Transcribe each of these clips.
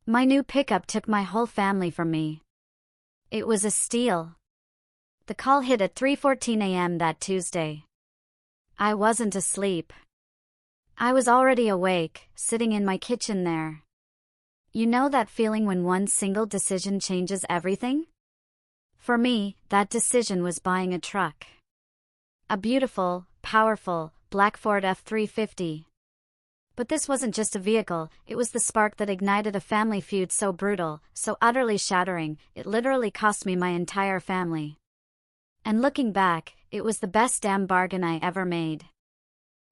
My new pickup took my whole family from me. It was a steal. The call hit at 3:14 a.m. that Tuesday. I wasn't asleep. I was already awake, sitting in my kitchen there. You know that feeling when one single decision changes everything? For me, that decision was buying a truck. A beautiful, powerful, black Ford F-350. But this wasn't just a vehicle, it was the spark that ignited a family feud so brutal, so utterly shattering, it literally cost me my entire family. And looking back, it was the best damn bargain I ever made.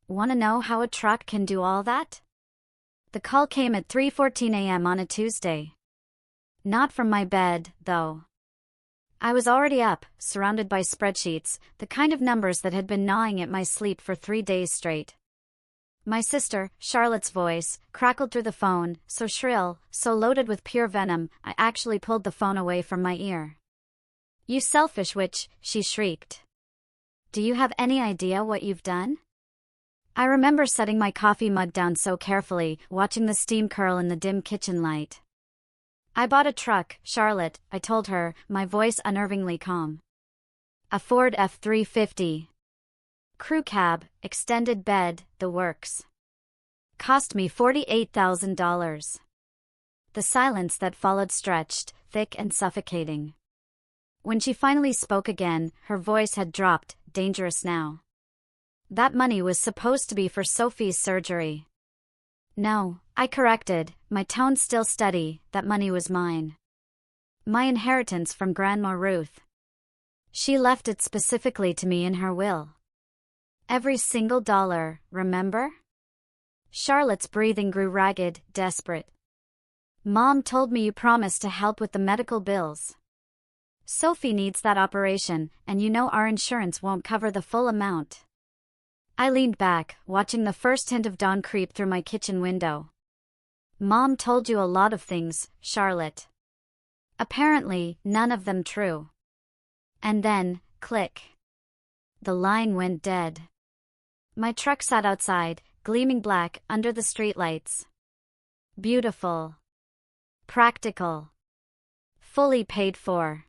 Wanna know how a truck can do all that? The call came at 3:14 a.m. on a Tuesday. Not from my bed, though. I was already up, surrounded by spreadsheets, the kind of numbers that had been gnawing at my sleep for 3 days straight. My sister, Charlotte's voice, crackled through the phone, so shrill, so loaded with pure venom, I actually pulled the phone away from my ear. "You selfish witch," she shrieked. "Do you have any idea what you've done?" I remember setting my coffee mug down so carefully, watching the steam curl in the dim kitchen light. "I bought a truck, Charlotte," I told her, my voice unnervingly calm. "A Ford F-350. Crew cab, extended bed, the works. Cost me $48,000. The silence that followed stretched, thick and suffocating. When she finally spoke again, her voice had dropped, dangerous now. "That money was supposed to be for Sophie's surgery." "No," I corrected, my tone still steady, "that money was mine. My inheritance from Grandma Ruth. She left it specifically to me in her will. Every single dollar, remember?" Charlotte's breathing grew ragged, desperate. "Mom told me you promised to help with the medical bills. Sophie needs that operation, and you know our insurance won't cover the full amount." I leaned back, watching the first hint of dawn creep through my kitchen window. "Mom told you a lot of things, Charlotte. Apparently, none of them true." And then, click. The line went dead. My truck sat outside, gleaming black under the streetlights. Beautiful. Practical. Fully paid for.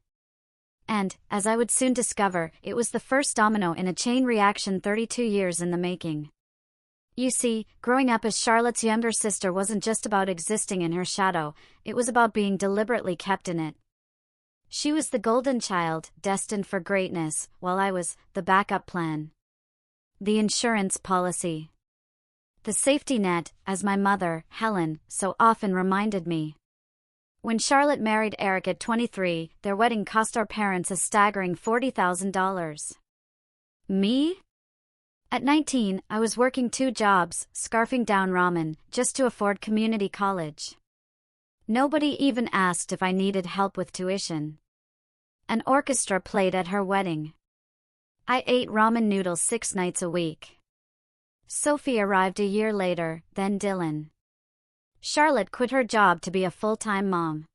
And, as I would soon discover, it was the first domino in a chain reaction 32 years in the making. You see, growing up as Charlotte's younger sister wasn't just about existing in her shadow, it was about being deliberately kept in it. She was the golden child, destined for greatness, while I was the backup plan. The insurance policy. The safety net, as my mother, Helen, so often reminded me. When Charlotte married Eric at 23, their wedding cost our parents a staggering $40,000. Me? At 19, I was working 2 jobs, scarfing down ramen, just to afford community college. Nobody even asked if I needed help with tuition. An orchestra played at her wedding. I ate ramen noodles 6 nights a week. Sophie arrived a year later, then Dylan. Charlotte quit her job to be a full-time mom.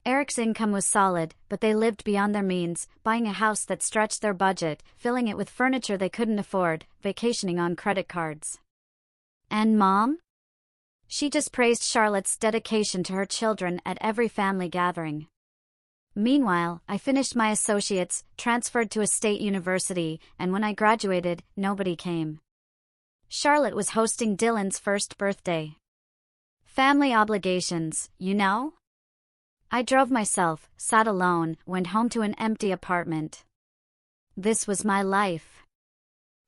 Eric's income was solid, but they lived beyond their means, buying a house that stretched their budget, filling it with furniture they couldn't afford, vacationing on credit cards. And Mom? She just praised Charlotte's dedication to her children at every family gathering. Meanwhile, I finished my associates, transferred to a state university, and when I graduated, nobody came. Charlotte was hosting Dylan's first birthday. Family obligations, you know? I drove myself, sat alone, went home to an empty apartment. This was my life.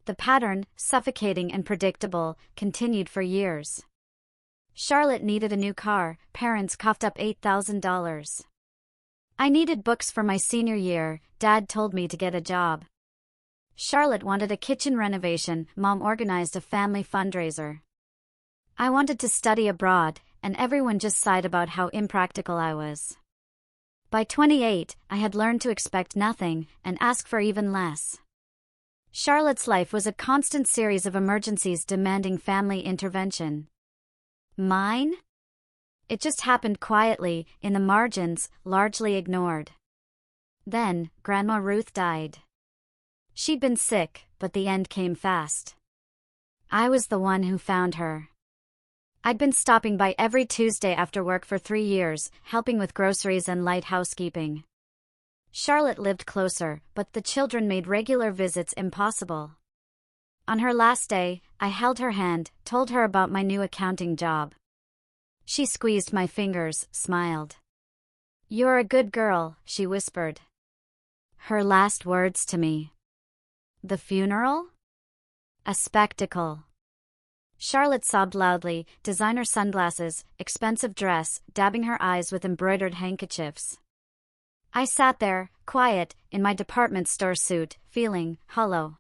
The pattern, suffocating and predictable, continued for years. Charlotte needed a new car, parents coughed up $8,000. I needed books for my senior year, Dad told me to get a job. Charlotte wanted a kitchen renovation, Mom organized a family fundraiser. I wanted to study abroad, and everyone just sighed about how impractical I was. By 28, I had learned to expect nothing, and ask for even less. Charlotte's life was a constant series of emergencies demanding family intervention. Mine? It just happened quietly, in the margins, largely ignored. Then, Grandma Ruth died. She'd been sick, but the end came fast. I was the one who found her. I'd been stopping by every Tuesday after work for 3 years, helping with groceries and light housekeeping. Charlotte lived closer, but the children made regular visits impossible. On her last day, I held her hand, told her about my new accounting job. She squeezed my fingers, smiled. "You're a good girl," she whispered. Her last words to me. The funeral? A spectacle. Charlotte sobbed loudly, designer sunglasses, expensive dress, dabbing her eyes with embroidered handkerchiefs. I sat there, quiet, in my department store suit, feeling hollow.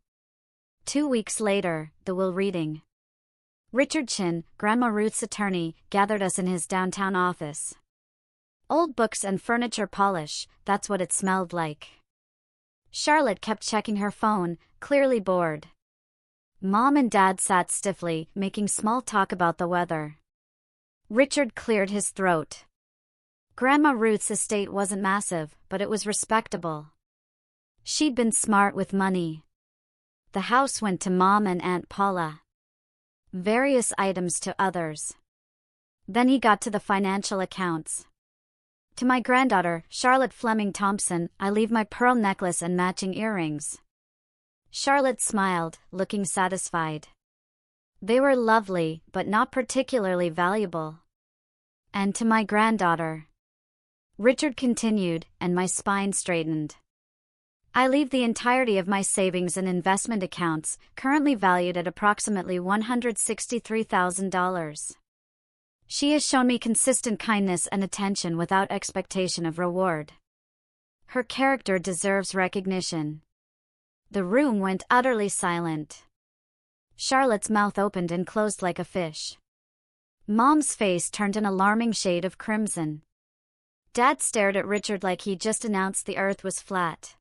2 weeks later, the will reading. Richard Chin, Grandma Ruth's attorney, gathered us in his downtown office. Old books and furniture polish, that's what it smelled like. Charlotte kept checking her phone, clearly bored. Mom and Dad sat stiffly, making small talk about the weather. Richard cleared his throat. Grandma Ruth's estate wasn't massive, but it was respectable. She'd been smart with money. The house went to Mom and Aunt Paula. Various items to others. Then he got to the financial accounts. To my granddaughter, Charlotte Fleming Thompson, I leave my pearl necklace and matching earrings. Charlotte smiled, looking satisfied. They were lovely, but not particularly valuable. And to my granddaughter. Richard continued, and my spine straightened. I leave the entirety of my savings and investment accounts, currently valued at approximately $163,000. She has shown me consistent kindness and attention without expectation of reward. Her character deserves recognition. The room went utterly silent. Charlotte's mouth opened and closed like a fish. Mom's face turned an alarming shade of crimson. Dad stared at Richard like he'd just announced the earth was flat.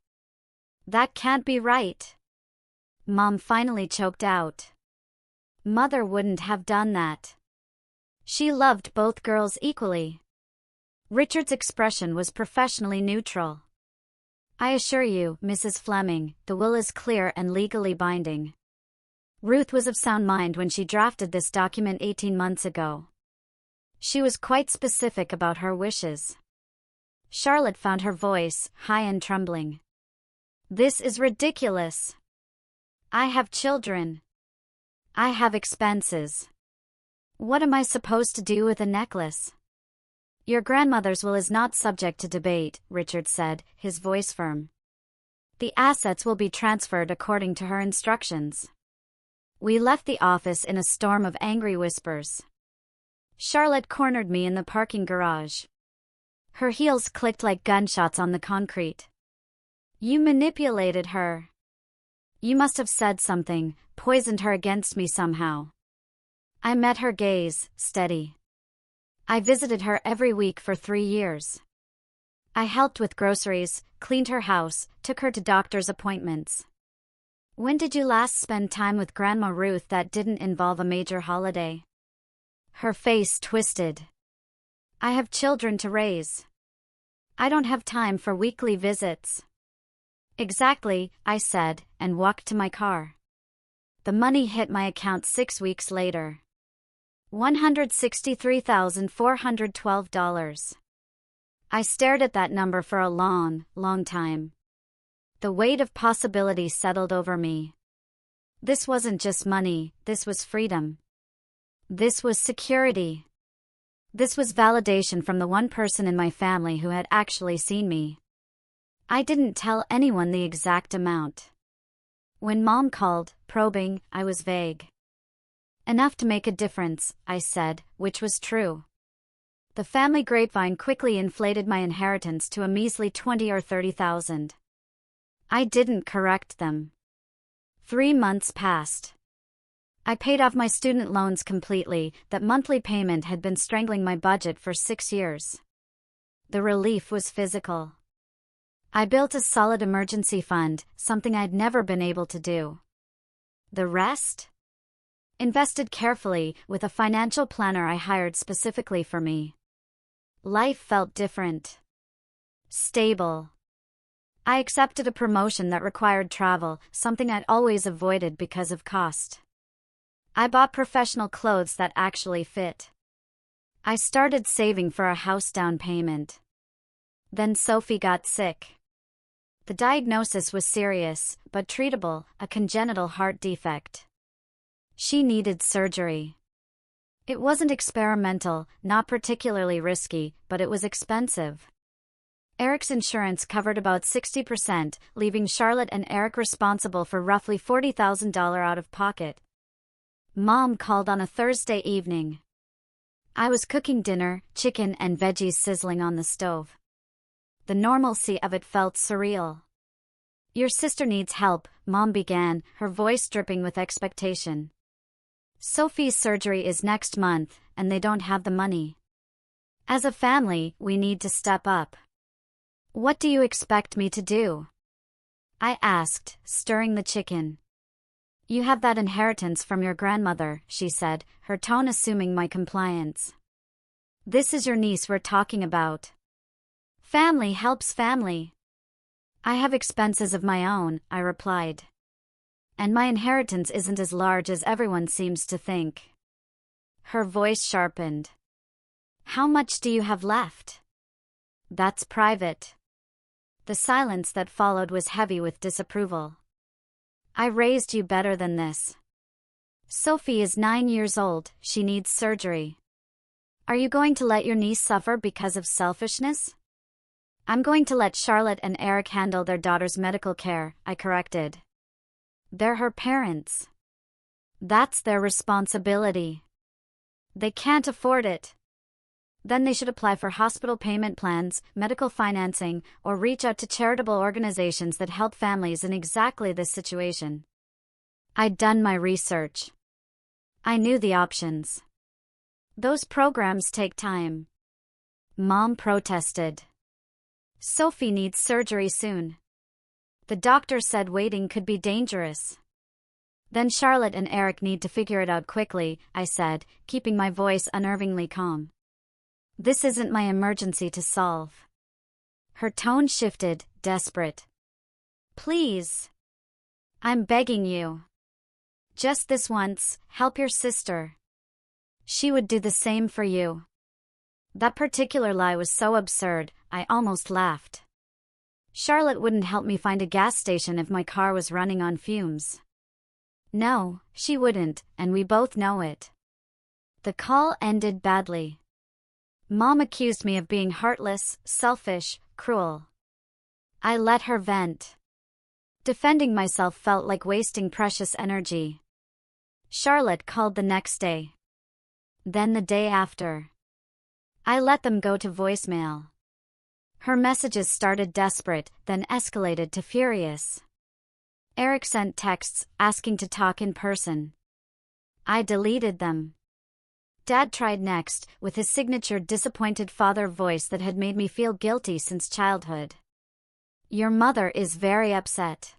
That can't be right. Mom finally choked out. Mother wouldn't have done that. She loved both girls equally. Richard's expression was professionally neutral. I assure you, Mrs. Fleming, the will is clear and legally binding. Ruth was of sound mind when she drafted this document 18 months ago. She was quite specific about her wishes. Charlotte found her voice, high and trembling. This is ridiculous. I have children. I have expenses. What am I supposed to do with a necklace? Your grandmother's will is not subject to debate, Richard said, his voice firm. The assets will be transferred according to her instructions. We left the office in a storm of angry whispers. Charlotte cornered me in the parking garage. Her heels clicked like gunshots on the concrete. You manipulated her. You must have said something, poisoned her against me somehow. I met her gaze, steady. I visited her every week for 3 years. I helped with groceries, cleaned her house, took her to doctor's appointments. When did you last spend time with Grandma Ruth that didn't involve a major holiday? Her face twisted. I have children to raise. I don't have time for weekly visits. Exactly, I said, and walked to my car. The money hit my account 6 weeks later. $163,412. I stared at that number for a long, long time. The weight of possibility settled over me. This wasn't just money, this was freedom. This was security. This was validation from the one person in my family who had actually seen me. I didn't tell anyone the exact amount. When Mom called, probing, I was vague. Enough to make a difference, I said, which was true. The family grapevine quickly inflated my inheritance to a measly 20 or 30,000. I didn't correct them. 3 months passed. I paid off my student loans completely. That monthly payment had been strangling my budget for 6 years. The relief was physical. I built a solid emergency fund, something I'd never been able to do. The rest? Invested carefully, with a financial planner I hired specifically for me. Life felt different. Stable. I accepted a promotion that required travel, something I'd always avoided because of cost. I bought professional clothes that actually fit. I started saving for a house down payment. Then Sophie got sick. The diagnosis was serious, but treatable, a congenital heart defect. She needed surgery. It wasn't experimental, not particularly risky, but it was expensive. Eric's insurance covered about 60%, leaving Charlotte and Eric responsible for roughly $40,000 out of pocket. Mom called on a Thursday evening. I was cooking dinner, chicken and veggies sizzling on the stove. The normalcy of it felt surreal. "Your sister needs help," Mom began, her voice dripping with expectation. "Sophie's surgery is next month, and they don't have the money. As a family, we need to step up." "What do you expect me to do?" I asked, stirring the chicken. "You have that inheritance from your grandmother," she said, her tone assuming my compliance. "This is your niece we're talking about. Family helps family." "I have expenses of my own," I replied. "And my inheritance isn't as large as everyone seems to think." Her voice sharpened. "How much do you have left?" "That's private." The silence that followed was heavy with disapproval. "I raised you better than this. Sophie is 9 years old, she needs surgery. Are you going to let your niece suffer because of selfishness?" "I'm going to let Charlotte and Eric handle their daughter's medical care," I corrected. "They're her parents. That's their responsibility. They can't afford it. Then they should apply for hospital payment plans, medical financing, or reach out to charitable organizations that help families in exactly this situation." I'd done my research. I knew the options. "Those programs take time." Mom protested. "Sophie needs surgery soon. The doctor said waiting could be dangerous." "Then Charlotte and Eric need to figure it out quickly," I said, keeping my voice unnervingly calm. "This isn't my emergency to solve." Her tone shifted, desperate. "Please. I'm begging you. Just this once, help your sister. She would do the same for you." That particular lie was so absurd, I almost laughed. Charlotte wouldn't help me find a gas station if my car was running on fumes. No, she wouldn't, and we both know it. The call ended badly. Mom accused me of being heartless, selfish, cruel. I let her vent. Defending myself felt like wasting precious energy. Charlotte called the next day. Then the day after. I let them go to voicemail. Her messages started desperate, then escalated to furious. Eric sent texts asking to talk in person. I deleted them. Dad tried next, with his signature disappointed father voice that had made me feel guilty since childhood. "Your mother is very upset.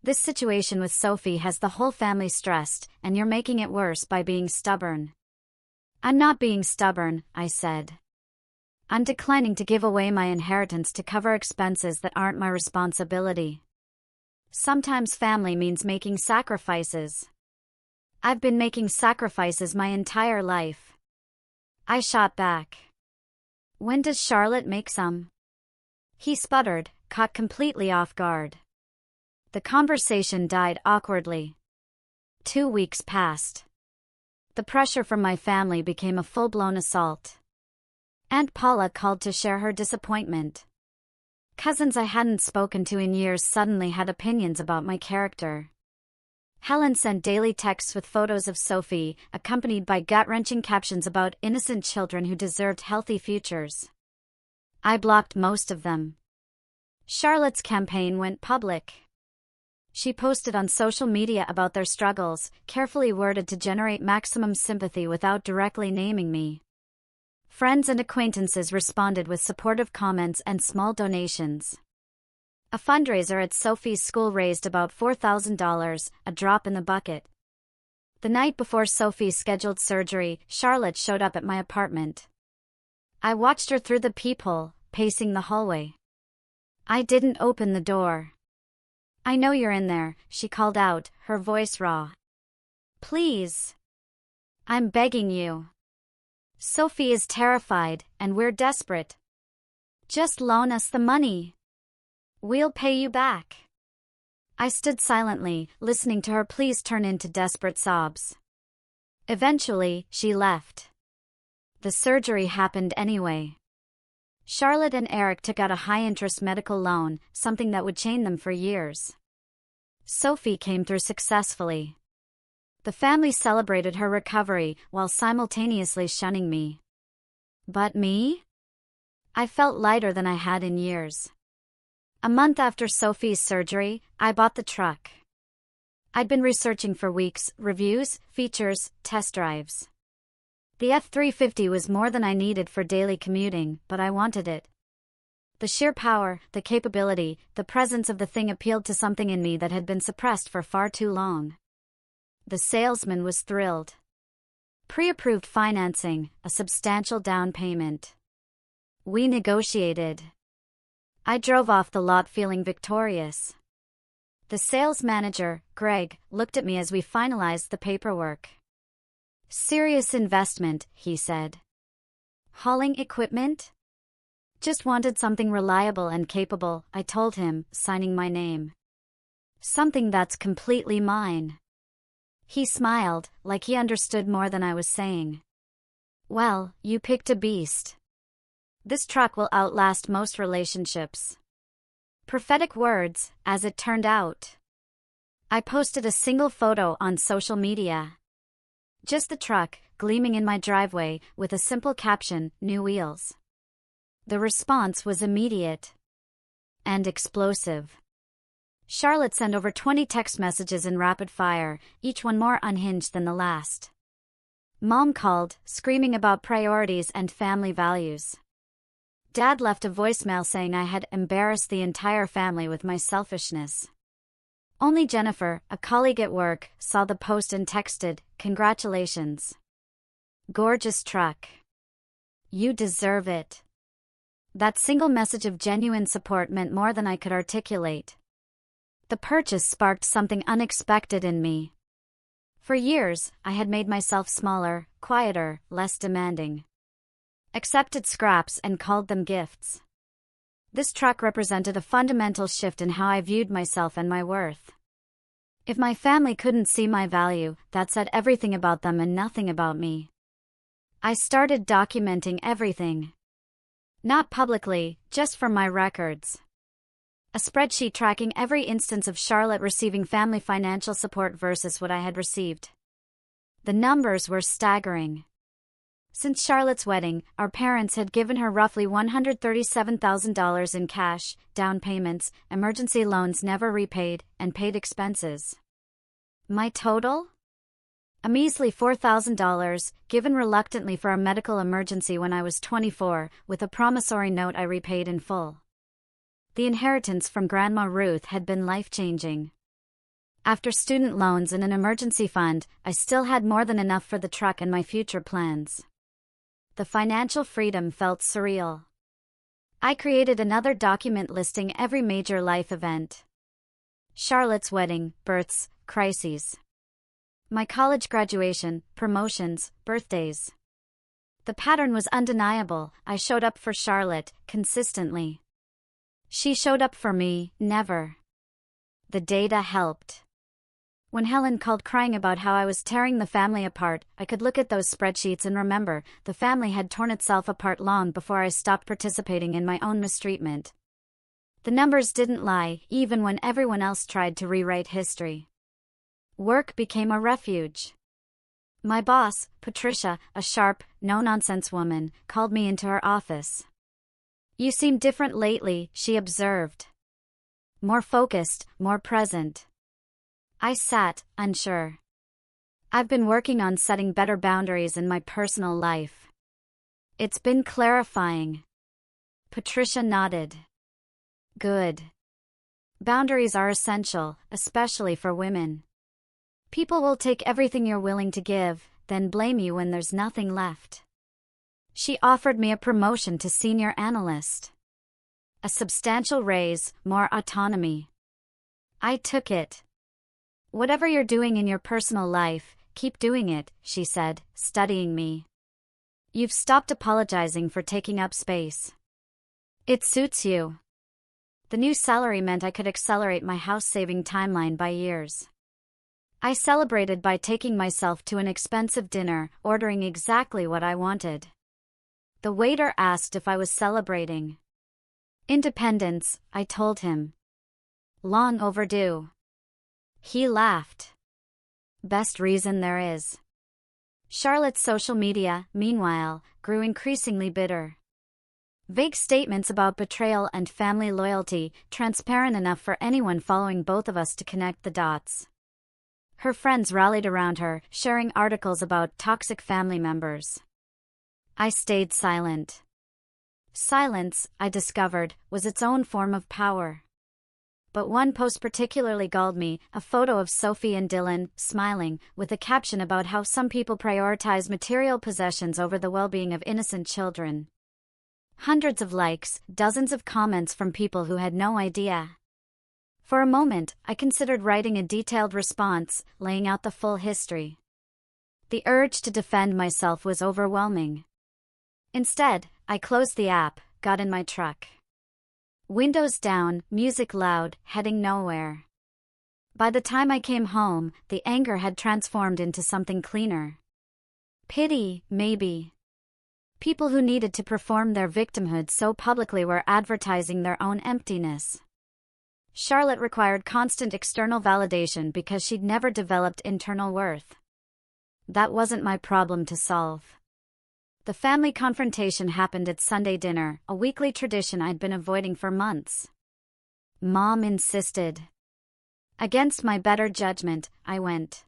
This situation with Sophie has the whole family stressed, and you're making it worse by being stubborn." "I'm not being stubborn," I said. "I'm declining to give away my inheritance to cover expenses that aren't my responsibility. Sometimes family means making sacrifices. I've been making sacrifices my entire life." I shot back. "When does Charlotte make some?" He sputtered, caught completely off guard. The conversation died awkwardly. 2 weeks passed. The pressure from my family became a full-blown assault. Aunt Paula called to share her disappointment. Cousins I hadn't spoken to in years suddenly had opinions about my character. Helen sent daily texts with photos of Sophie, accompanied by gut-wrenching captions about innocent children who deserved healthy futures. I blocked most of them. Charlotte's campaign went public. She posted on social media about their struggles, carefully worded to generate maximum sympathy without directly naming me. Friends and acquaintances responded with supportive comments and small donations. A fundraiser at Sophie's school raised about $4,000, a drop in the bucket. The night before Sophie's scheduled surgery, Charlotte showed up at my apartment. I watched her through the peephole, pacing the hallway. I didn't open the door. "I know you're in there," she called out, her voice raw. "Please. I'm begging you." Sophie is terrified, and we're desperate. Just loan us the money. We'll pay you back. I stood silently, listening to her pleas turn into desperate sobs. Eventually, she left. The surgery happened anyway. Charlotte and Eric took out a high-interest medical loan, something that would chain them for years. Sophie came through successfully. The family celebrated her recovery while simultaneously shunning me. But me? I felt lighter than I had in years. A month after Sophie's surgery, I bought the truck. I'd been researching for weeks, reviews, features, test drives. The F-350 was more than I needed for daily commuting, but I wanted it. The sheer power, the capability, the presence of the thing appealed to something in me that had been suppressed for far too long. The salesman was thrilled. Pre-approved financing, a substantial down payment. We negotiated. I drove off the lot feeling victorious. The sales manager, Greg, looked at me as we finalized the paperwork. Serious investment, he said. Hauling equipment? Just wanted something reliable and capable, I told him, signing my name. Something that's completely mine. He smiled, like he understood more than I was saying. Well, you picked a beast. This truck will outlast most relationships. Prophetic words, as it turned out. I posted a single photo on social media. Just the truck, gleaming in my driveway, with a simple caption, "New wheels." The response was immediate. And explosive. Charlotte sent over 20 text messages in rapid fire, each one more unhinged than the last. Mom called, screaming about priorities and family values. Dad left a voicemail saying I had embarrassed the entire family with my selfishness. Only Jennifer, a colleague at work, saw the post and texted, "Congratulations. Gorgeous truck. You deserve it." That single message of genuine support meant more than I could articulate. The purchase sparked something unexpected in me. For years, I had made myself smaller, quieter, less demanding. Accepted scraps and called them gifts. This truck represented a fundamental shift in how I viewed myself and my worth. If my family couldn't see my value, that said everything about them and nothing about me. I started documenting everything. Not publicly, just for my records. A spreadsheet tracking every instance of Charlotte receiving family financial support versus what I had received. The numbers were staggering. Since Charlotte's wedding, our parents had given her roughly $137,000 in cash, down payments, emergency loans never repaid, and paid expenses. My total? A measly $4,000, given reluctantly for a medical emergency when I was 24, with a promissory note I repaid in full. The inheritance from Grandma Ruth had been life-changing. After student loans and an emergency fund, I still had more than enough for the truck and my future plans. The financial freedom felt surreal. I created another document listing every major life event. Charlotte's wedding, births, crises. My college graduation, promotions, birthdays. The pattern was undeniable. I showed up for Charlotte, consistently. She showed up for me, never. The data helped. When Helen called crying about how I was tearing the family apart, I could look at those spreadsheets and remember, the family had torn itself apart long before I stopped participating in my own mistreatment. The numbers didn't lie, even when everyone else tried to rewrite history. Work became a refuge. My boss, Patricia, a sharp, no-nonsense woman, called me into her office. "You seem different lately," she observed. More focused, more present. I sat, unsure. I've been working on setting better boundaries in my personal life. It's been clarifying. Patricia nodded. Good. Boundaries are essential, especially for women. People will take everything you're willing to give, then blame you when there's nothing left. She offered me a promotion to senior analyst. A substantial raise, more autonomy. I took it. "Whatever you're doing in your personal life, keep doing it," she said, studying me. You've stopped apologizing for taking up space. It suits you. The new salary meant I could accelerate my house-saving timeline by years. I celebrated by taking myself to an expensive dinner, ordering exactly what I wanted. The waiter asked if I was celebrating. Independence, I told him. Long overdue. He laughed. Best reason there is. Charlotte's social media, meanwhile, grew increasingly bitter. Vague statements about betrayal and family loyalty, transparent enough for anyone following both of us to connect the dots. Her friends rallied around her, sharing articles about toxic family members. I stayed silent. Silence, I discovered, was its own form of power. But one post particularly galled me, a photo of Sophie and Dylan, smiling, with a caption about how some people prioritize material possessions over the well-being of innocent children. Hundreds of likes, dozens of comments from people who had no idea. For a moment, I considered writing a detailed response, laying out the full history. The urge to defend myself was overwhelming. Instead, I closed the app, got in my truck. Windows down, music loud, heading nowhere. By the time I came home, the anger had transformed into something cleaner. Pity, maybe. People who needed to perform their victimhood so publicly were advertising their own emptiness. Charlotte required constant external validation because she'd never developed internal worth. That wasn't my problem to solve. The family confrontation happened at Sunday dinner, a weekly tradition I'd been avoiding for months. Mom insisted. Against my better judgment, I went.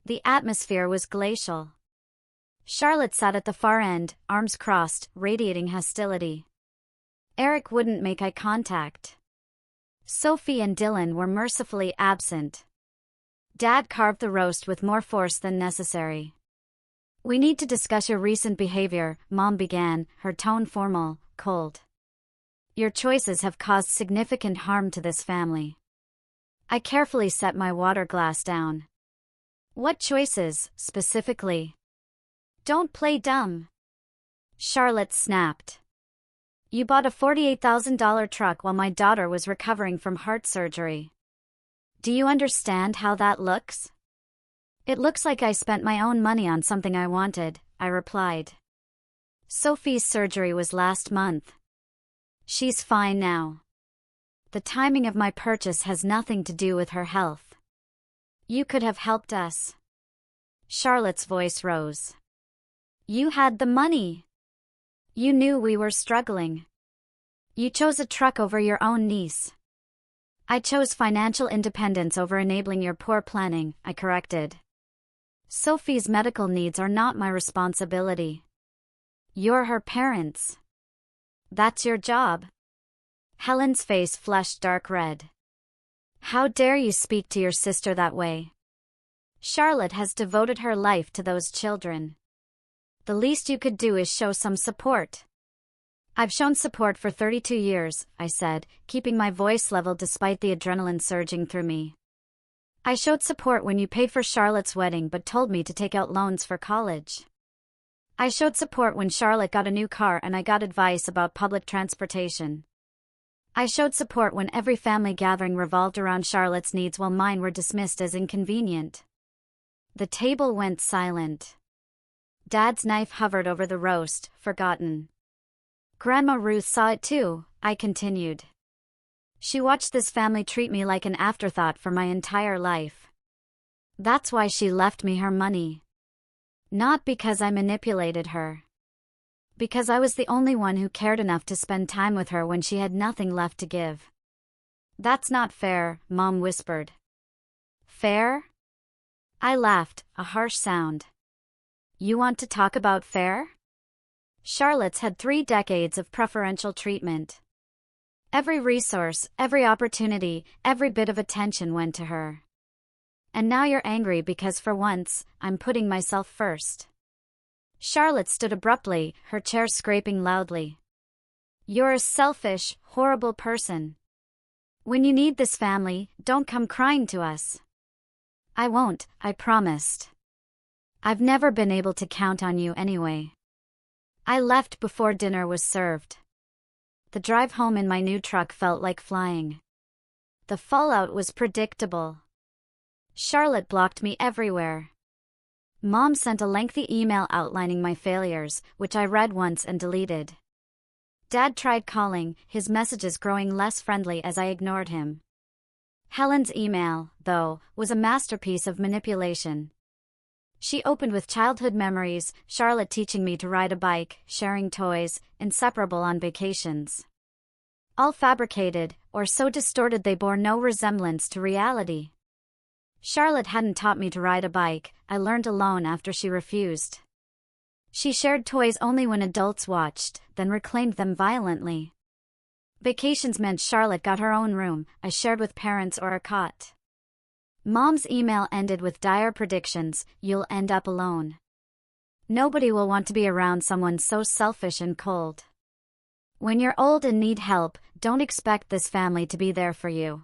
The atmosphere was glacial. Charlotte sat at the far end, arms crossed, radiating hostility. Eric wouldn't make eye contact. Sophie and Dylan were mercifully absent. Dad carved the roast with more force than necessary. We need to discuss your recent behavior, Mom began, her tone formal, cold. Your choices have caused significant harm to this family. I carefully set my water glass down. What choices, specifically? Don't play dumb. Charlotte snapped. You bought a $48,000 truck while my daughter was recovering from heart surgery. Do you understand how that looks? It looks like I spent my own money on something I wanted, I replied. Sophie's surgery was last month. She's fine now. The timing of my purchase has nothing to do with her health. You could have helped us. Charlotte's voice rose. You had the money. You knew we were struggling. You chose a truck over your own niece. I chose financial independence over enabling your poor planning, I corrected. Sophie's medical needs are not my responsibility. You're her parents. That's your job. Helen's face flushed dark red. How dare you speak to your sister that way? Charlotte has devoted her life to those children. The least you could do is show some support. I've shown support for 32 years, I said, keeping my voice level despite the adrenaline surging through me. I showed support when you paid for Charlotte's wedding but told me to take out loans for college. I showed support when Charlotte got a new car and I got advice about public transportation. I showed support when every family gathering revolved around Charlotte's needs while mine were dismissed as inconvenient. The table went silent. Dad's knife hovered over the roast, forgotten. Grandma Ruth saw it too, I continued. She watched this family treat me like an afterthought for my entire life. That's why she left me her money. Not because I manipulated her. Because I was the only one who cared enough to spend time with her when she had nothing left to give. That's not fair, Mom whispered. Fair? I laughed, a harsh sound. You want to talk about fair? Charlotte's had 3 decades of preferential treatment. Every resource, every opportunity, every bit of attention went to her. And now you're angry because for once, I'm putting myself first. Charlotte stood abruptly, her chair scraping loudly. You're a selfish, horrible person. When you need this family, don't come crying to us. I won't, I promised. I've never been able to count on you anyway. I left before dinner was served. The drive home in my new truck felt like flying. The fallout was predictable. Charlotte blocked me everywhere. Mom sent a lengthy email outlining my failures, which I read once and deleted. Dad tried calling, his messages growing less friendly as I ignored him. Helen's email, though, was a masterpiece of manipulation. She opened with childhood memories, Charlotte teaching me to ride a bike, sharing toys, inseparable on vacations. All fabricated, or so distorted they bore no resemblance to reality. Charlotte hadn't taught me to ride a bike, I learned alone after she refused. She shared toys only when adults watched, then reclaimed them violently. Vacations meant Charlotte got her own room, I shared with parents or a cot. Mom's email ended with dire predictions, you'll end up alone. Nobody will want to be around someone so selfish and cold. When you're old and need help, don't expect this family to be there for you.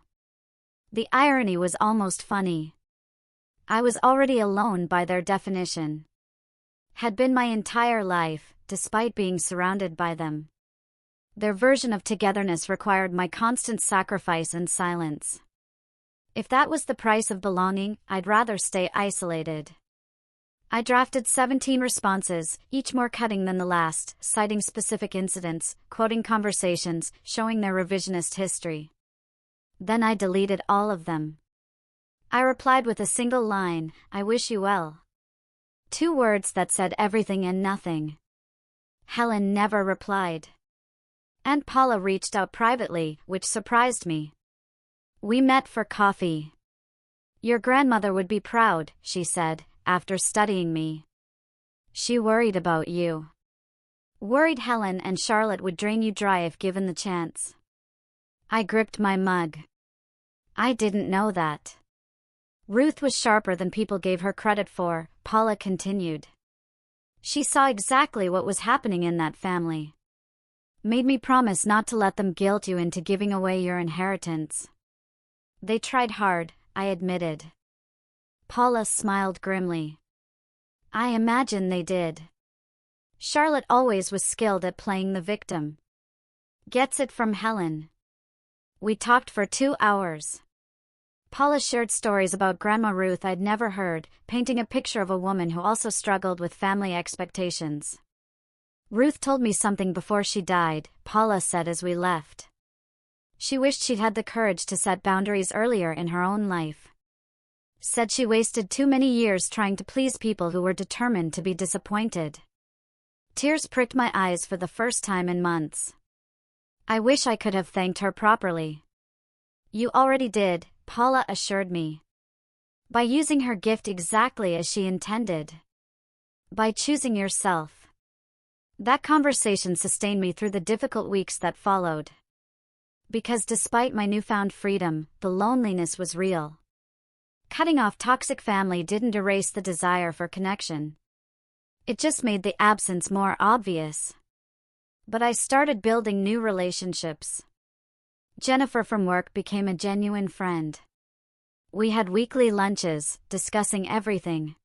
The irony was almost funny. I was already alone by their definition. Had been my entire life, despite being surrounded by them. Their version of togetherness required my constant sacrifice and silence. If that was the price of belonging, I'd rather stay isolated. I drafted 17 responses, each more cutting than the last, citing specific incidents, quoting conversations, showing their revisionist history. Then I deleted all of them. I replied with a single line, I wish you well. 2 words that said everything and nothing. Helen never replied. Aunt Paula reached out privately, which surprised me. We met for coffee. Your grandmother would be proud, she said, after studying me. She worried about you. Worried Helen and Charlotte would drain you dry if given the chance. I gripped my mug. I didn't know that. Ruth was sharper than people gave her credit for, Paula continued. She saw exactly what was happening in that family. Made me promise not to let them guilt you into giving away your inheritance. They tried hard, I admitted. Paula smiled grimly. I imagine they did. Charlotte always was skilled at playing the victim. Gets it from Helen. We talked for 2 hours. Paula shared stories about Grandma Ruth I'd never heard, painting a picture of a woman who also struggled with family expectations. Ruth told me something before she died, Paula said as we left. She wished she'd had the courage to set boundaries earlier in her own life. Said she wasted too many years trying to please people who were determined to be disappointed. Tears pricked my eyes for the first time in months. I wish I could have thanked her properly. You already did, Paula assured me. By using her gift exactly as she intended. By choosing yourself. That conversation sustained me through the difficult weeks that followed. Because despite my newfound freedom, the loneliness was real. Cutting off toxic family didn't erase the desire for connection. It just made the absence more obvious. But I started building new relationships. Jennifer from work became a genuine friend. We had weekly lunches, discussing everything.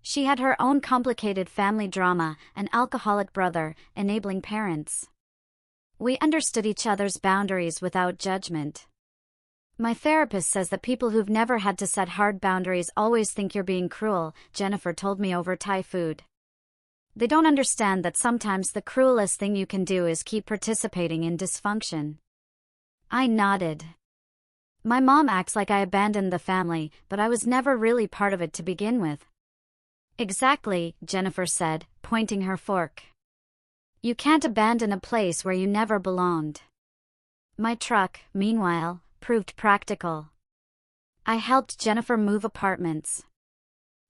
She had her own complicated family drama, an alcoholic brother, enabling parents. We understood each other's boundaries without judgment. My therapist says that people who've never had to set hard boundaries always think you're being cruel, Jennifer told me over Thai food. They don't understand that sometimes the cruelest thing you can do is keep participating in dysfunction. I nodded. My mom acts like I abandoned the family, but I was never really part of it to begin with. Exactly, Jennifer said, pointing her fork. You can't abandon a place where you never belonged. My truck, meanwhile, proved practical. I helped Jennifer move apartments.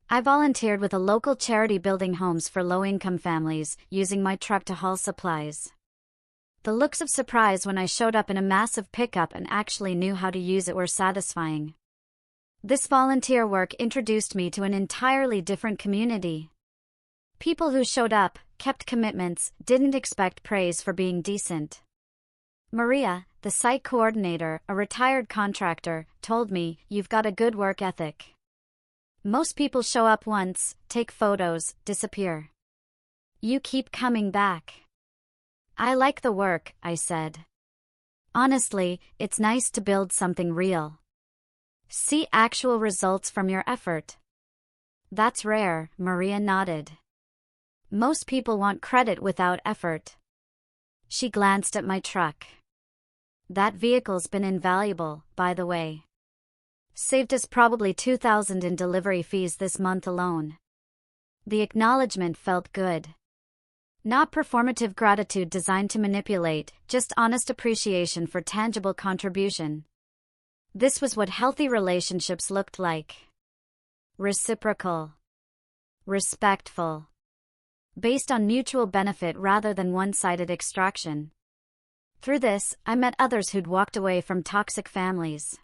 I volunteered with a local charity building homes for low-income families, using my truck to haul supplies. The looks of surprise when I showed up in a massive pickup and actually knew how to use it were satisfying. This volunteer work introduced me to an entirely different community. People who showed up, kept commitments, didn't expect praise for being decent. Maria, the site coordinator, a retired contractor, told me, "You've got a good work ethic. Most people show up once, take photos, disappear. You keep coming back. I like the work, I said. Honestly, it's nice to build something real. See actual results from your effort. That's rare, Maria nodded. Most people want credit without effort. She glanced at my truck. That vehicle's been invaluable, by the way. Saved us probably $2,000 in delivery fees this month alone. The acknowledgement felt good. Not performative gratitude designed to manipulate, just honest appreciation for tangible contribution. This was what healthy relationships looked like. Reciprocal. Respectful. Based on mutual benefit rather than one-sided extraction. Through this, I met others who'd walked away from toxic families.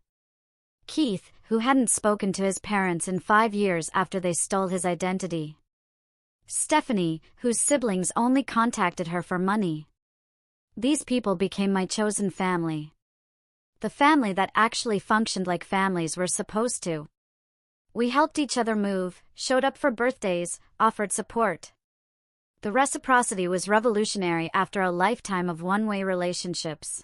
Keith, who hadn't spoken to his parents in 5 years after they stole his identity. Stephanie, whose siblings only contacted her for money. These people became my chosen family. The family that actually functioned like families were supposed to. We helped each other move, showed up for birthdays, offered support. The reciprocity was revolutionary after a lifetime of one-way relationships.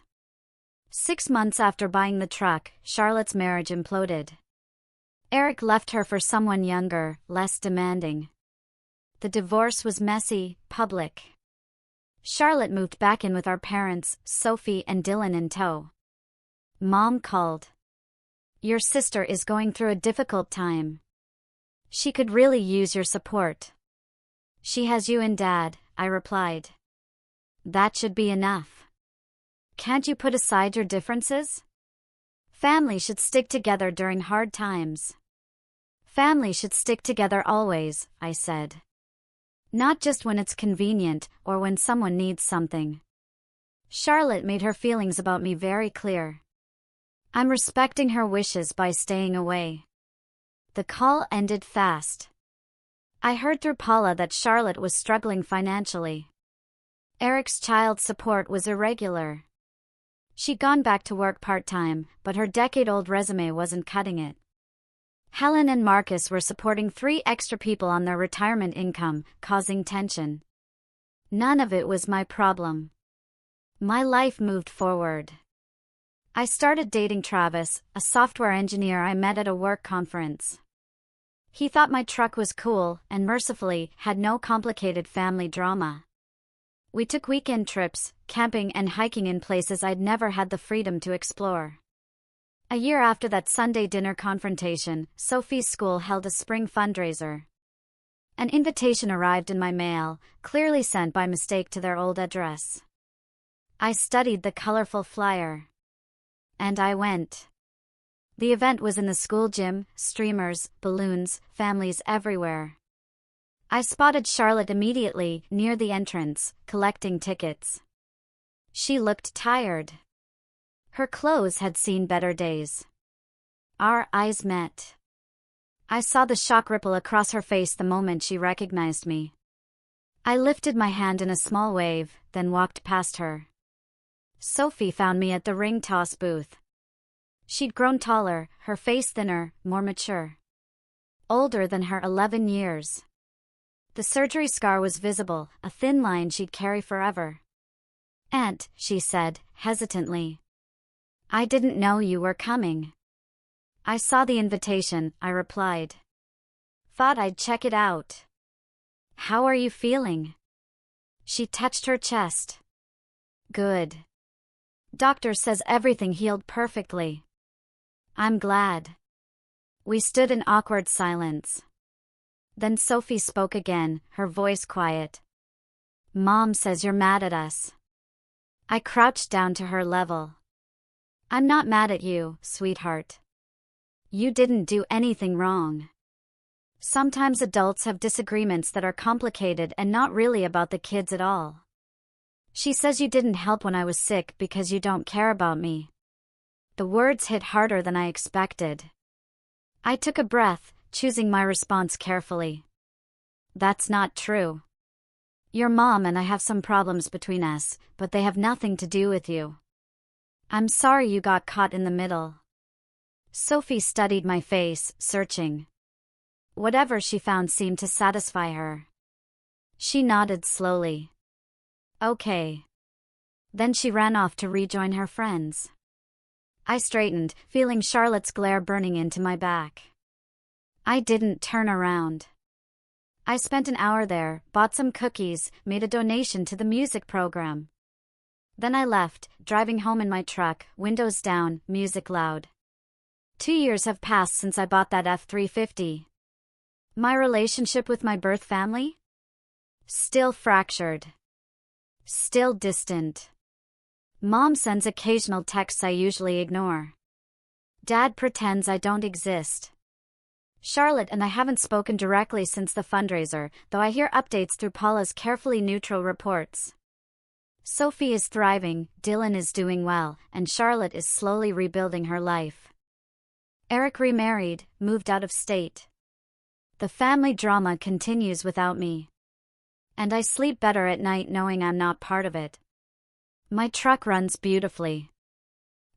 6 months after buying the truck, Charlotte's marriage imploded. Eric left her for someone younger, less demanding. The divorce was messy, public. Charlotte moved back in with our parents, Sophie and Dylan in tow. Mom called. Your sister is going through a difficult time. She could really use your support. She has you and Dad, I replied. That should be enough. Can't you put aside your differences? Family should stick together during hard times. Family should stick together always, I said. Not just when it's convenient or when someone needs something. Charlotte made her feelings about me very clear. I'm respecting her wishes by staying away. The call ended fast. I heard through Paula that Charlotte was struggling financially. Eric's child support was irregular. She'd gone back to work part-time, but her decade-old resume wasn't cutting it. Helen and Marcus were supporting 3 extra people on their retirement income, causing tension. None of it was my problem. My life moved forward. I started dating Travis, a software engineer I met at a work conference. He thought my truck was cool and mercifully had no complicated family drama. We took weekend trips, camping and hiking in places I'd never had the freedom to explore. A year after that Sunday dinner confrontation, Sophie's school held a spring fundraiser. An invitation arrived in my mail, clearly sent by mistake to their old address. I studied the colorful flyer. And I went. The event was in the school gym, streamers, balloons, families everywhere. I spotted Charlotte immediately, near the entrance, collecting tickets. She looked tired. Her clothes had seen better days. Our eyes met. I saw the shock ripple across her face the moment she recognized me. I lifted my hand in a small wave, then walked past her. Sophie found me at the ring toss booth. She'd grown taller, her face thinner, more mature. Older than her 11 years. The surgery scar was visible, a thin line she'd carry forever. Aunt, she said, hesitantly. I didn't know you were coming. I saw the invitation, I replied. Thought I'd check it out. How are you feeling? She touched her chest. Good. Doctor says everything healed perfectly. I'm glad. We stood in awkward silence. Then Sophie spoke again, her voice quiet. Mom says you're mad at us. I crouched down to her level. I'm not mad at you, sweetheart. You didn't do anything wrong. Sometimes adults have disagreements that are complicated and not really about the kids at all. She says you didn't help when I was sick because you don't care about me. The words hit harder than I expected. I took a breath, choosing my response carefully. That's not true. Your mom and I have some problems between us, but they have nothing to do with you. I'm sorry you got caught in the middle. Sophie studied my face, searching. Whatever she found seemed to satisfy her. She nodded slowly. Okay. Then she ran off to rejoin her friends. I straightened, feeling Charlotte's glare burning into my back. I didn't turn around. I spent an hour there, bought some cookies, made a donation to the music program. Then I left, driving home in my truck, windows down, music loud. 2 years have passed since I bought that F-350. My relationship with my birth family? Still fractured. Still distant. Mom sends occasional texts I usually ignore. Dad pretends I don't exist. Charlotte and I haven't spoken directly since the fundraiser, though I hear updates through Paula's carefully neutral reports. Sophie is thriving, Dylan is doing well, and Charlotte is slowly rebuilding her life. Eric remarried, moved out of state. The family drama continues without me. And I sleep better at night knowing I'm not part of it. My truck runs beautifully.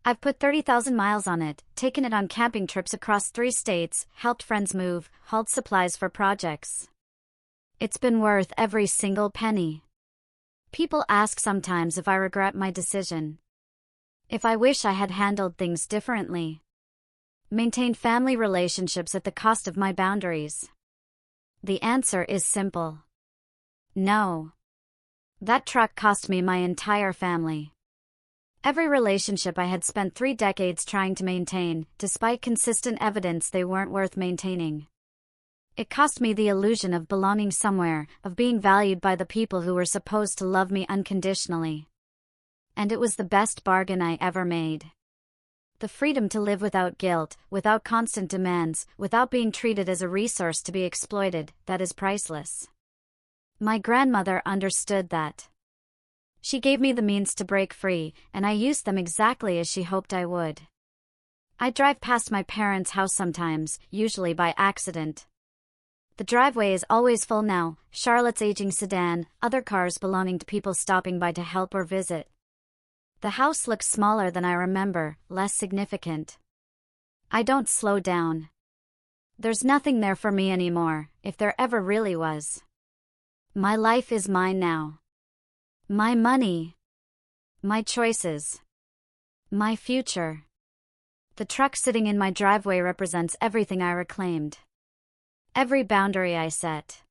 I've put 30,000 miles on it, taken it on camping trips across 3 states, helped friends move, hauled supplies for projects. It's been worth every single penny. People ask sometimes if I regret my decision. If I wish I had handled things differently. Maintained family relationships at the cost of my boundaries. The answer is simple. No. That truck cost me my entire family. Every relationship I had spent 3 decades trying to maintain, despite consistent evidence they weren't worth maintaining. It cost me the illusion of belonging somewhere, of being valued by the people who were supposed to love me unconditionally. And it was the best bargain I ever made. The freedom to live without guilt, without constant demands, without being treated as a resource to be exploited, that is priceless. My grandmother understood that. She gave me the means to break free, and I used them exactly as she hoped I would. I drive past my parents' house sometimes, usually by accident. The driveway is always full now, Charlotte's aging sedan, other cars belonging to people stopping by to help or visit. The house looks smaller than I remember, less significant. I don't slow down. There's nothing there for me anymore, if there ever really was. My life is mine now. My money. My choices. My future. The truck sitting in my driveway represents everything I reclaimed. Every boundary I set.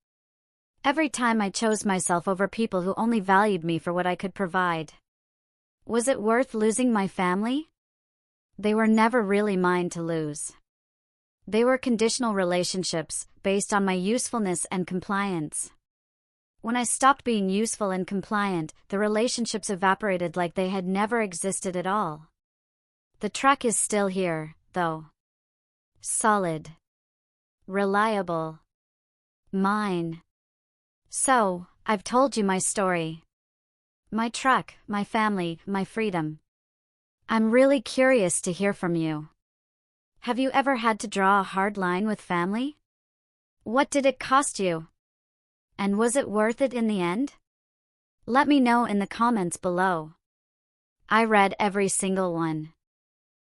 Every time I chose myself over people who only valued me for what I could provide. Was it worth losing my family? They were never really mine to lose. They were conditional relationships, based on my usefulness and compliance. When I stopped being useful and compliant, the relationships evaporated like they had never existed at all. The truck is still here, though. Solid. Reliable. Mine. So, I've told you my story. My truck, my family, my freedom. I'm really curious to hear from you. Have you ever had to draw a hard line with family? What did it cost you? And was it worth it in the end? Let me know in the comments below. I read every single one.